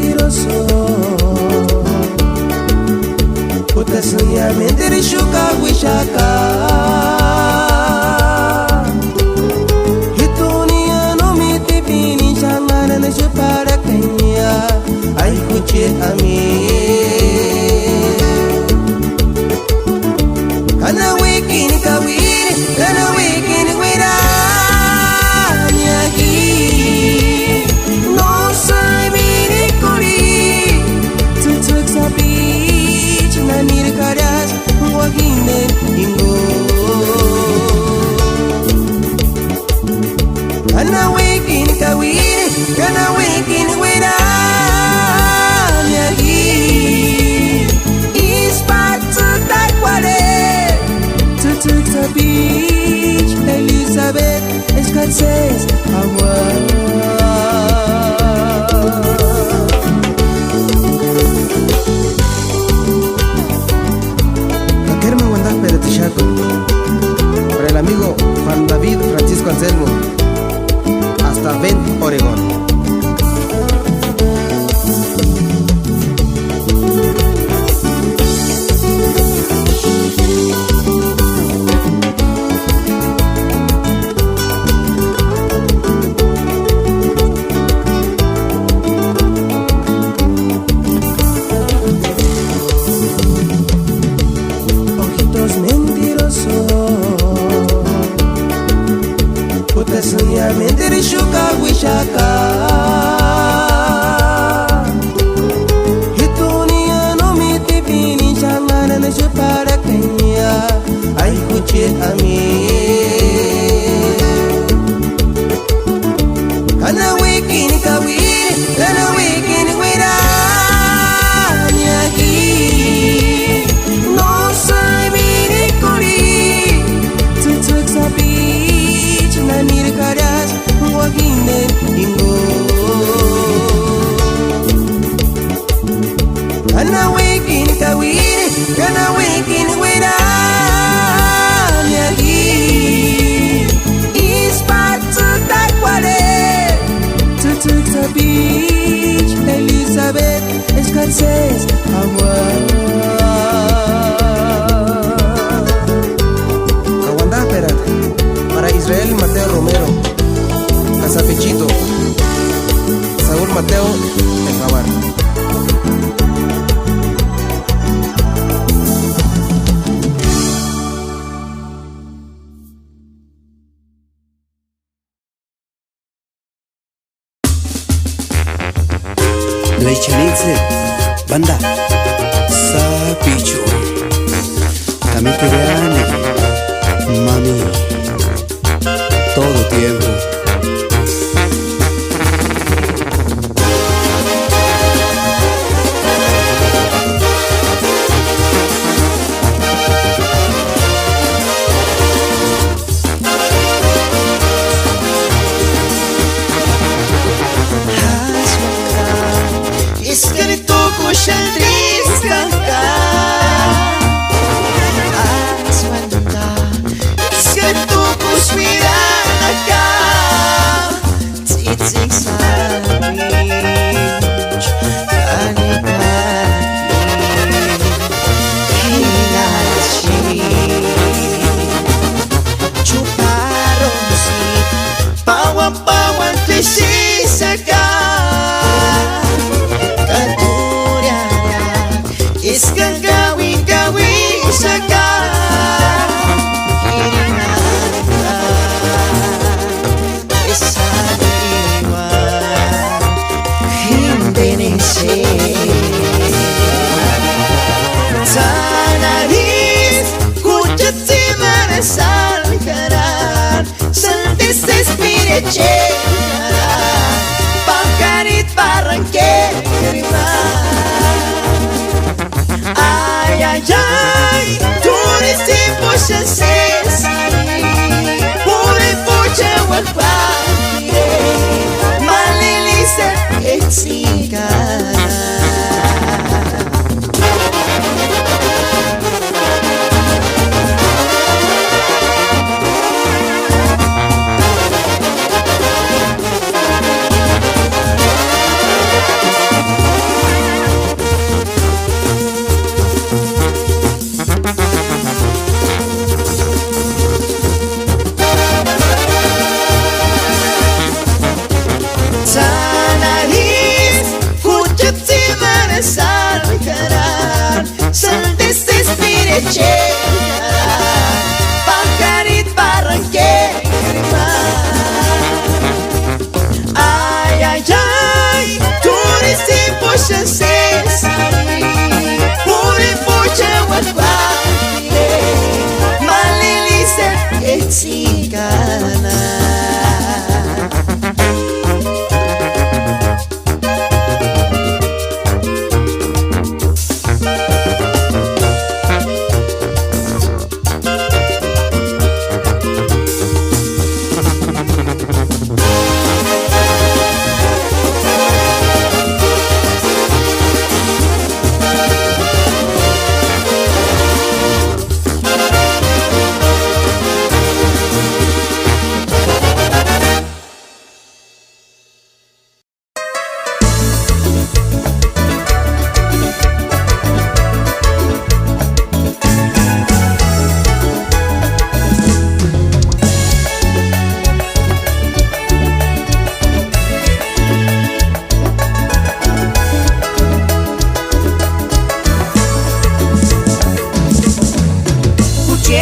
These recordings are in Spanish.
mentiroso. Utasanya mentiri shuka wishaka. Hitunia no miti pini changana na chupara kanya. Ay kuche ami. Kana wikini kawiri, kana wikini wira. Kana waking kawiri, kana waking wira nyagi. Ispat tak wale, tutuk sa beach, Elizabeth Escalces awa. Para el amigo Juan David Francisco Anselmo, hasta Bend, Oregón. Utasanya mentiri shuka wishaka. Hitunia no miti pini changana na chupara kanya. Ay kuche ami. Kana wikini kawiri, kana wikini wira nyagi. No sai miri kuri, tutuk sabi. Nanir karas wagine ingo. Kana waking kawiri, kana waking wira nyagi. Ispat tak wale, tutuk sa beach, Elizabeth Escalces awa. Kawanda perat. Para Israel Mateo Romero, Casapechito, Saúl Mateo, El Jabar. Leichenitze, banda, Sapichu, Tamite Grande, mami. Todo tiempo. Escrito con triste acá. Pangkarit Barangke ay ay ay, turis tipo sensesi, pure pucha wakpire, malilisa etsika.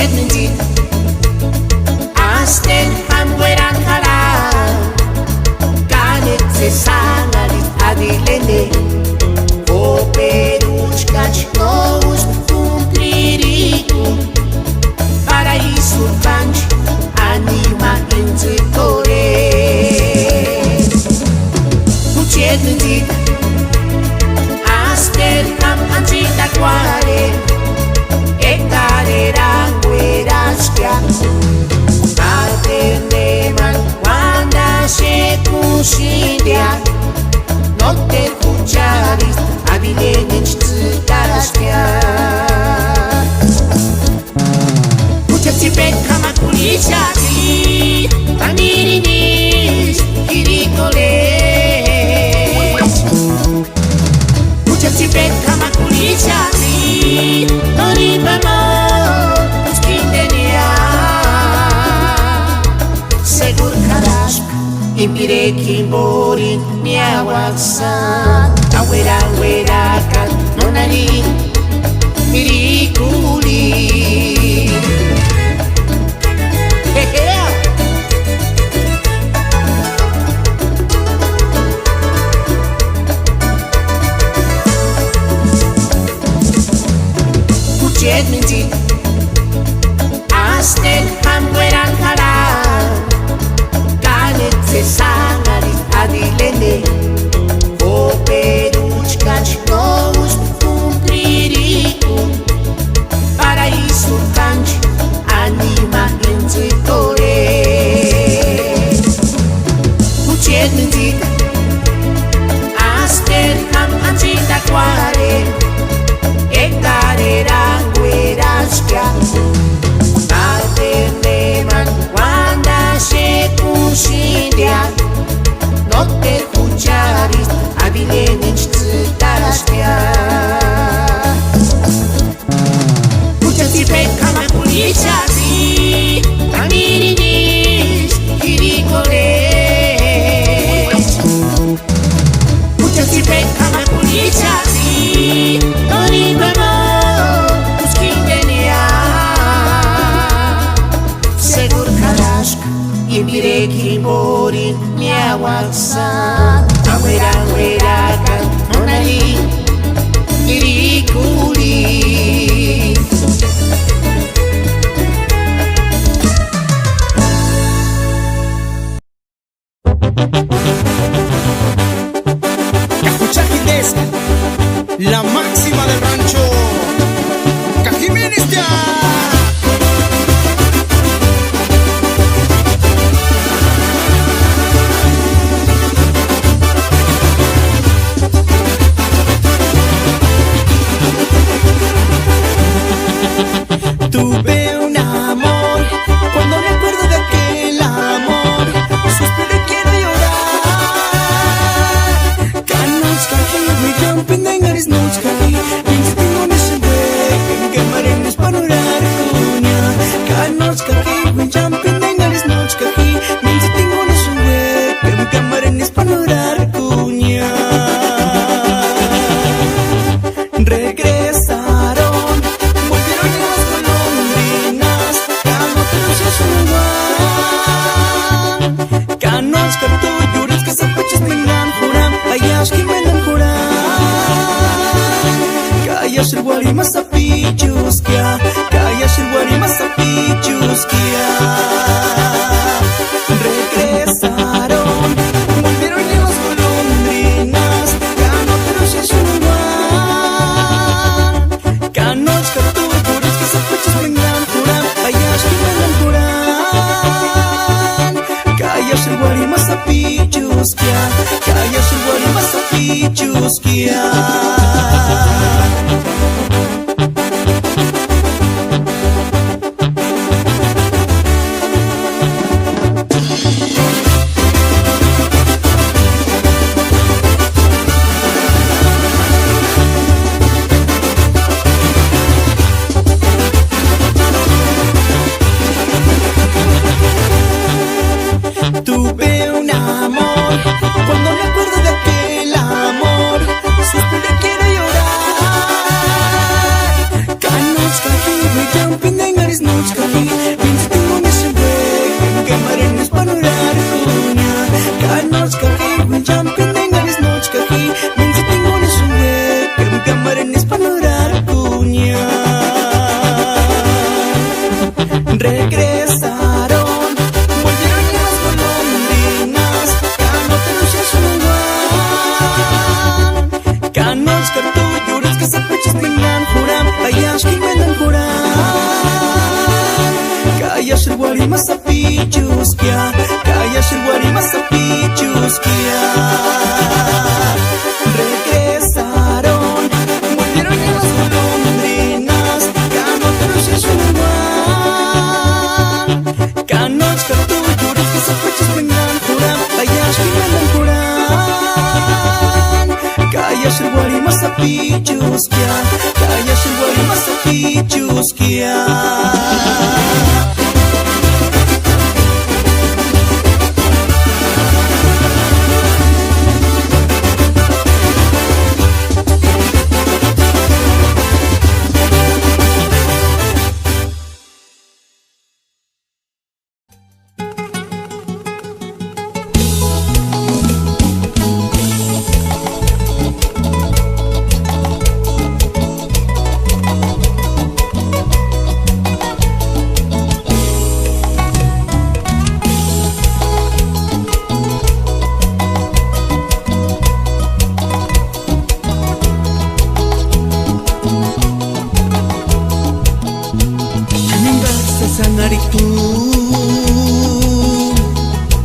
Kuchetniti Asten hamweran kalam Ganet se sangalit adilene O peruchkach nous cumpliriku Paraíso banch anima intuitore Kuchetniti Asten ham anjita kware Ekareran gueraskia Ateneman wanda se kushindia No te escucharis abilenich tsitaskia Kuchapsipek kamakulichaki Tamirinish kirikoles Kuchapsipek kamakulichaki Toribamo uskindenia Segur kadash Impire kimborin miawaksan Awera kan nonari mirikuli Kuchetniti Asten hamweran kalam Ganet se sangalit adilene O peruchkach nous cumpliriku Paraíso banch anima intuitore Kuchetniti Asten ham anjita kware Ekareran gueraskia Ateneman wanda se kushindia No te escucharis abilenich tsitaskia Kuchapsipek kamakulichasi Tamirinish kirikoles Kuchapsipek kamakulichasi Toribamo uskindenia Segur kadash Impire kimborin miawaksan Awera kan nonari mirikuli Cajuchaquines, la máxima del rancho Cajiministia. Tuve un amor, cuando me acuerdo de aquel amor, suspiro y quiero llorar. Kanotska we jumping and there is no sky. Instinct on this way, quemar en espanurar cuña. Kanotska we jumping and there is no sky. Instinct on this way, quemar en espanurar cuña. Regresaron, volvieron las golondrinas, Kanotska tú lloras que zapachas tengan juran, ayas que me dan juran. Callas el guarimas a pichuskia, callas el guarimas a pichuskia. Regresaron, volvieron las golondrinas, Kanotska tú lloras que zapachas tengan juran, ayas que me dan juran. Callas el guarimas a pichuskia, callas el guarimas a pichuskia. Tuve un amor, cuando me acuerdo de aquel amor, suspiro que shirwari masapichuskia, kaya shirwari masapichuskia. Regresaron, volvieron en las golondrinas, canoteros y shunwan. Canoch katuyuris que sospechas vengan juran, ayash que vengan juran. Kaya shirwari masapichuskia, kaya shirwari masapichuskia.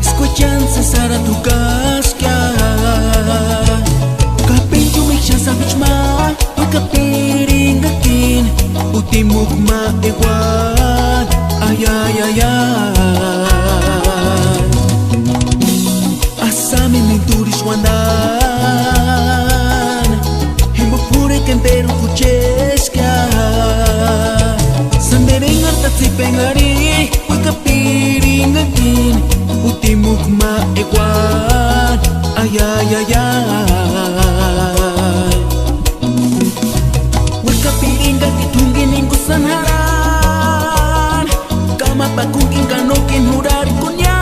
Escuchan César a tu casca, kapin tumiksan sa bichma, pagkapiring akin, utimok maiwan, ay ay ay ay. Asami may turis wanan, himbupure kentero kucheska. Sandering at si pengari, pagkapiring akin, utimok maiwan, ay ay ay ay. Pagkapiring akin tungginin ko sanharan, kamapakung ingkanokin hurar ko niya.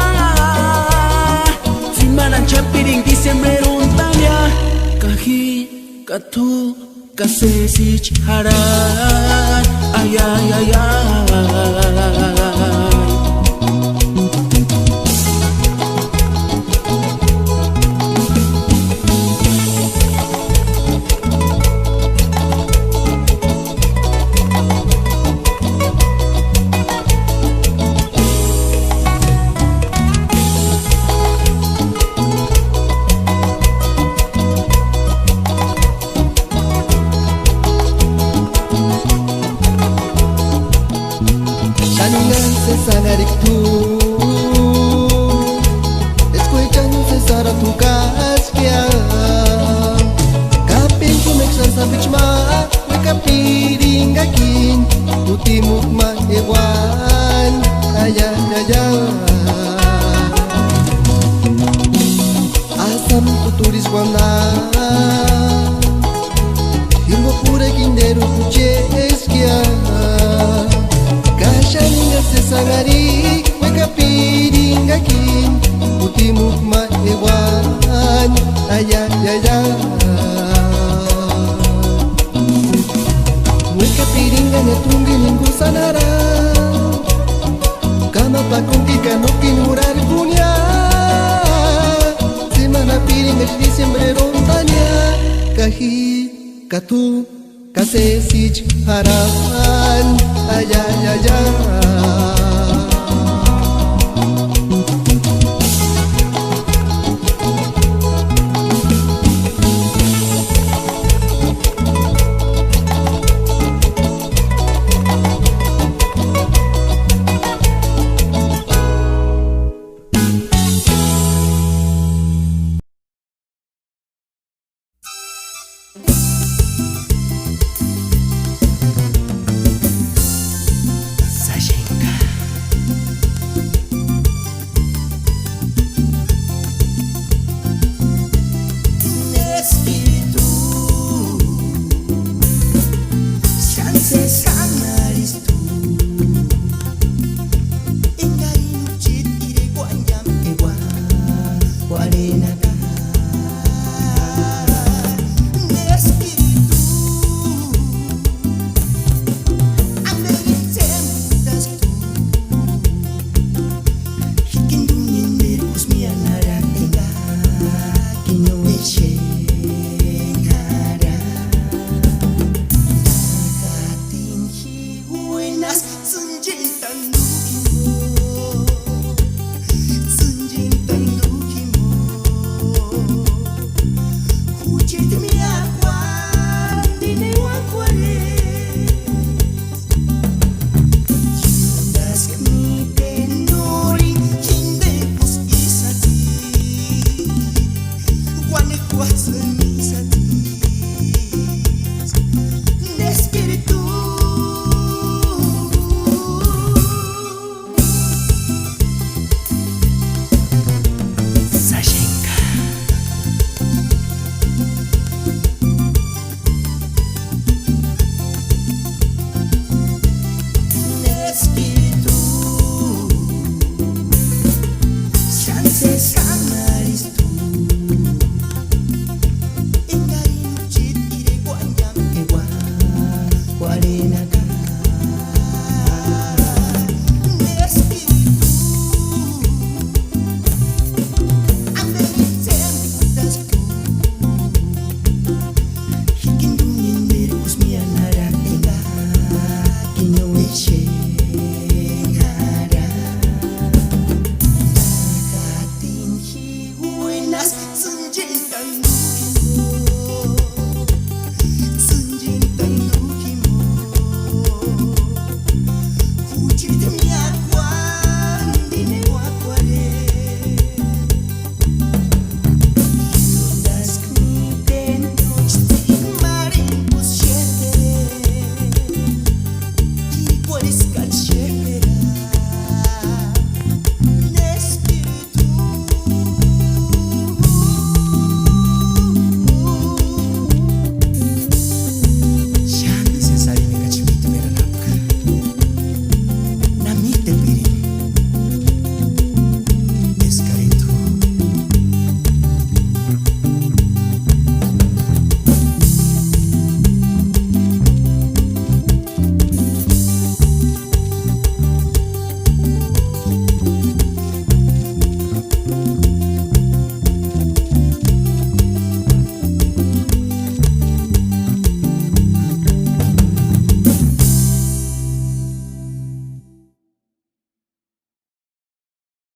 Simaran chapiring Disyembre rontanya, kahi katu kasesich haran, ay ay ay ay. Sanarik tu, escuchan César a tu casquia, kapin tumeksan sa bichma, may kapiring akin, utimok maiwan, ay ay ay ay. Asam tuturis wanan, himbupure kindero kucheskia. Kashaninga sesangari, weka piring akin, utimok maiwan, ay ay ay ay. Weka piring na tungginin ko sanara, kamapakong kikanokin hurar punya. Simana piring at Disyembre rontanya, kahi katu kasesich haran, ay ay ay ay.